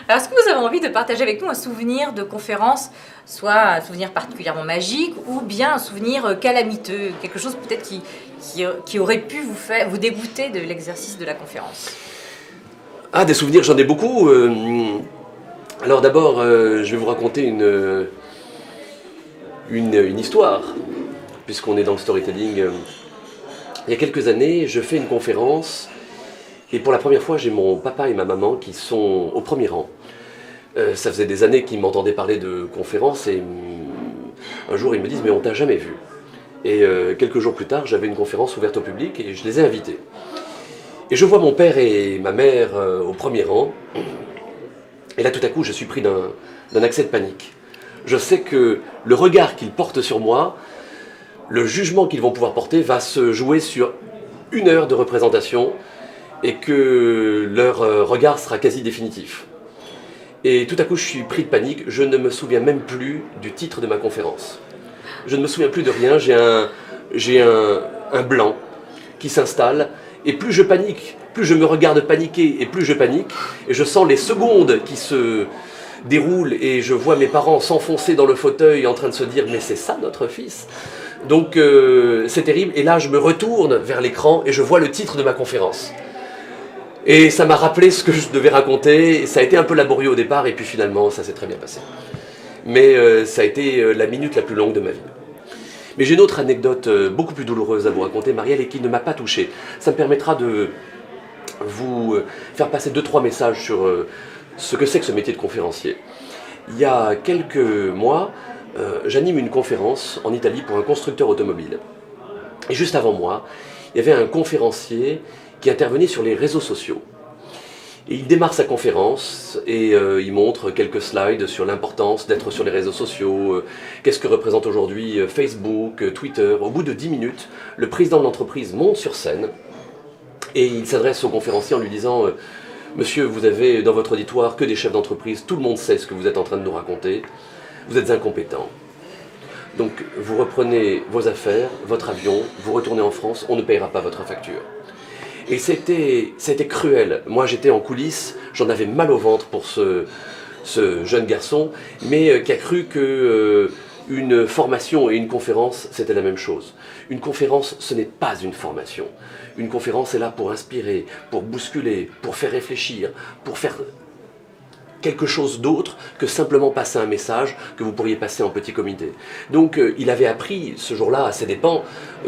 Alors, est-ce que vous avez envie de partager avec nous un souvenir de conférence, soit un souvenir particulièrement magique ou bien un souvenir calamiteux, quelque chose peut-être qui aurait pu vous dégoûter de l'exercice de la conférence? Ah, des souvenirs, j'en ai beaucoup. Alors d'abord, je vais vous raconter une histoire, puisqu'on est dans le storytelling. Il y a quelques années, je fais une conférence, et pour la première fois, j'ai mon papa et ma maman qui sont au premier rang. Ça faisait des années qu'ils m'entendaient parler de conférences, et un jour, ils me disent « mais on t'a jamais vu ». Et quelques jours plus tard, j'avais une conférence ouverte au public, et je les ai invités. Et je vois mon père et ma mère au premier rang, et là tout à coup, je suis pris d'un accès de panique. Je sais que le regard qu'ils portent sur moi, le jugement qu'ils vont pouvoir porter va se jouer sur 1 heure de représentation et que leur regard sera quasi définitif. Et tout à coup, je suis pris de panique, je ne me souviens même plus du titre de ma conférence. Je ne me souviens plus de rien, j'ai un blanc qui s'installe, et plus je panique, plus je me regarde paniquer, et plus je panique, et je sens les secondes qui se déroulent, et je vois mes parents s'enfoncer dans le fauteuil en train de se dire « mais c'est ça notre fils ?» Donc c'est terrible, et là je me retourne vers l'écran et je vois le titre de ma conférence. Et ça m'a rappelé ce que je devais raconter, ça a été un peu laborieux au départ, et puis finalement ça s'est très bien passé. Mais ça a été la minute la plus longue de ma vie. Mais j'ai une autre anecdote beaucoup plus douloureuse à vous raconter, Marielle, et qui ne m'a pas touché. Ça me permettra de vous faire passer 2-3 messages sur ce que c'est que ce métier de conférencier. Il y a quelques mois, j'anime une conférence en Italie pour un constructeur automobile. Et juste avant moi, il y avait un conférencier qui intervenait sur les réseaux sociaux. Et il démarre sa conférence et il montre quelques slides sur l'importance d'être sur les réseaux sociaux, qu'est-ce que représente aujourd'hui Facebook, Twitter. Au bout de 10 minutes, le président de l'entreprise monte sur scène et il s'adresse au conférencier en lui disant « Monsieur, vous avez dans votre auditoire que des chefs d'entreprise, tout le monde sait ce que vous êtes en train de nous raconter, vous êtes incompétent. Donc vous reprenez vos affaires, votre avion, vous retournez en France, on ne payera pas votre facture. » Et c'était cruel. Moi j'étais en coulisses, j'en avais mal au ventre pour ce jeune garçon, mais qui a cru que une formation et une conférence c'était la même chose. Une conférence ce n'est pas une formation. Une conférence est là pour inspirer, pour bousculer, pour faire réfléchir, pour faire quelque chose d'autre que simplement passer un message que vous pourriez passer en petit comité. Donc il avait appris ce jour-là à ses dépens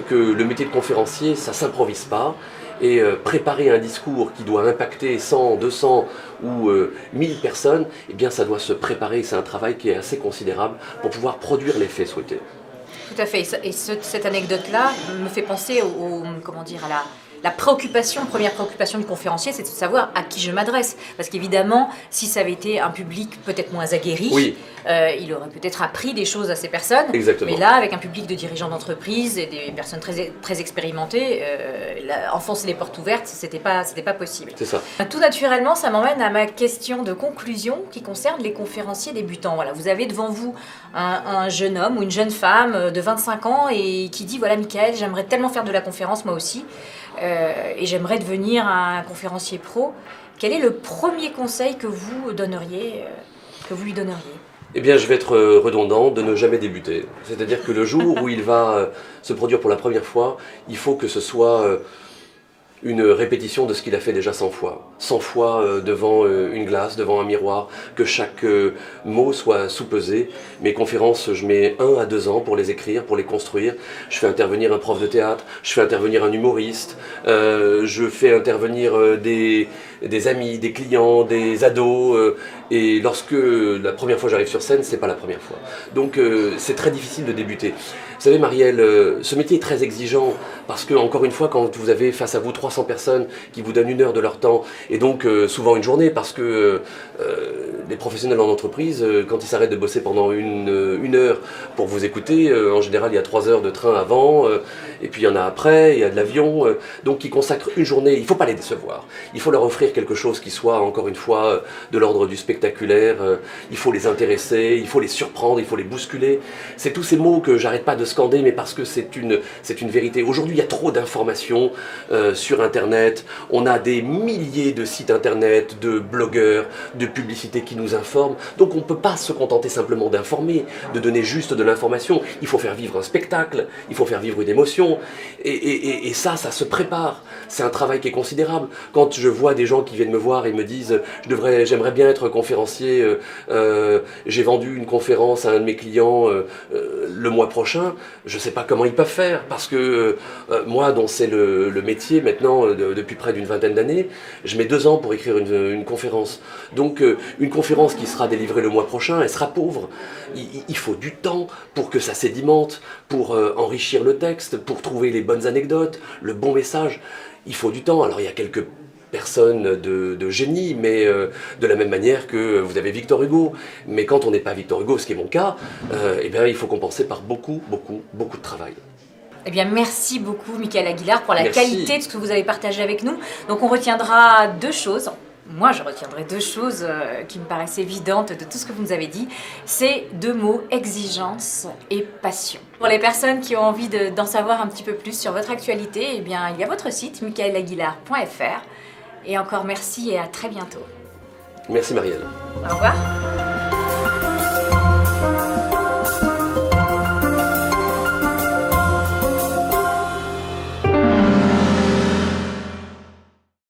que le métier de conférencier ça s'improvise pas. Et préparer un discours qui doit impacter 100, 200 ou 1000 personnes, eh bien ça doit se préparer, c'est un travail qui est assez considérable pour pouvoir produire l'effet souhaité. Tout à fait, et cette anecdote-là me fait penser comment dire, à la première préoccupation du conférencier, c'est de savoir à qui je m'adresse. Parce qu'évidemment, si ça avait été un public peut-être moins aguerri, oui. Il aurait peut-être appris des choses à ces personnes. Exactement. Mais là, avec un public de dirigeants d'entreprise et des personnes très expérimentées, enfoncer les portes ouvertes, c'était pas possible. C'est ça. Tout naturellement, ça m'emmène à ma question de conclusion qui concerne les conférenciers débutants. Voilà, vous avez devant vous un jeune homme ou une jeune femme de 25 ans et qui dit « Voilà, Michael, j'aimerais tellement faire de la conférence, moi aussi. Et j'aimerais devenir un conférencier pro ». Quel est le premier conseil que vous lui donneriez? Eh bien, je vais être redondant de ne jamais débuter. C'est-à-dire que le jour où il va se produire pour la première fois, il faut que ce soit une répétition de ce qu'il a fait déjà 100 fois. 100 fois devant une glace, devant un miroir, que chaque mot soit sous-pesé. Mes conférences, je mets 1 à 2 ans pour les écrire, pour les construire. Je fais intervenir un prof de théâtre, je fais intervenir un humoriste, je fais intervenir des amis, des clients, des ados. Et lorsque la première fois j'arrive sur scène, c'est pas la première fois. Donc c'est très difficile de débuter. Vous savez, Marielle, ce métier est très exigeant parce que, encore une fois, quand vous avez face à vous 300 personnes qui vous donnent 1 heure de leur temps, et donc souvent une journée, parce que les professionnels en entreprise, quand ils s'arrêtent de bosser pendant une heure pour vous écouter, en général il y a 3 heures de train avant, et puis il y en a après, il y a de l'avion, donc ils consacrent une journée. Il ne faut pas les décevoir, il faut leur offrir quelque chose qui soit, encore une fois, de l'ordre du spectaculaire. Il faut les intéresser, il faut les surprendre, il faut les bousculer. C'est tous ces mots que j'arrête pas de scander, mais parce que c'est une vérité. Aujourd'hui, il y a trop d'informations sur Internet. On a des milliers de sites Internet, de blogueurs, de publicités qui nous informent. Donc on ne peut pas se contenter simplement d'informer, de donner juste de l'information. Il faut faire vivre un spectacle, il faut faire vivre une émotion. Et ça se prépare. C'est un travail qui est considérable. Quand je vois des gens qui viennent me voir et me disent j'aimerais bien être conférencier, j'ai vendu une conférence à un de mes clients le mois prochain, je ne sais pas comment ils peuvent faire, parce que moi, dont c'est le métier maintenant depuis près d'une vingtaine d'années, je mets 2 ans pour écrire une conférence. Donc une conférence qui sera délivrée le mois prochain, elle sera pauvre. Il faut du temps pour que ça sédimente, pour enrichir le texte, pour trouver les bonnes anecdotes, le bon message. Il faut du temps. Alors il y a quelques personnes de génie, mais de la même manière que vous avez Victor Hugo. Mais quand on n'est pas Victor Hugo, ce qui est mon cas, eh bien, il faut compenser par beaucoup de travail. Eh bien, merci beaucoup, Michael Aguilar, pour la Merci. qualité de ce que vous avez partagé avec nous. Donc, on retiendra 2 choses. Moi, je retiendrai 2 choses qui me paraissent évidentes de tout ce que vous nous avez dit. C'est 2 mots, exigence et passion. Pour les personnes qui ont envie d'en savoir un petit peu plus sur votre actualité, eh bien, il y a votre site, michaelaguilar.fr. Et encore merci et à très bientôt. Merci Marielle. Au revoir.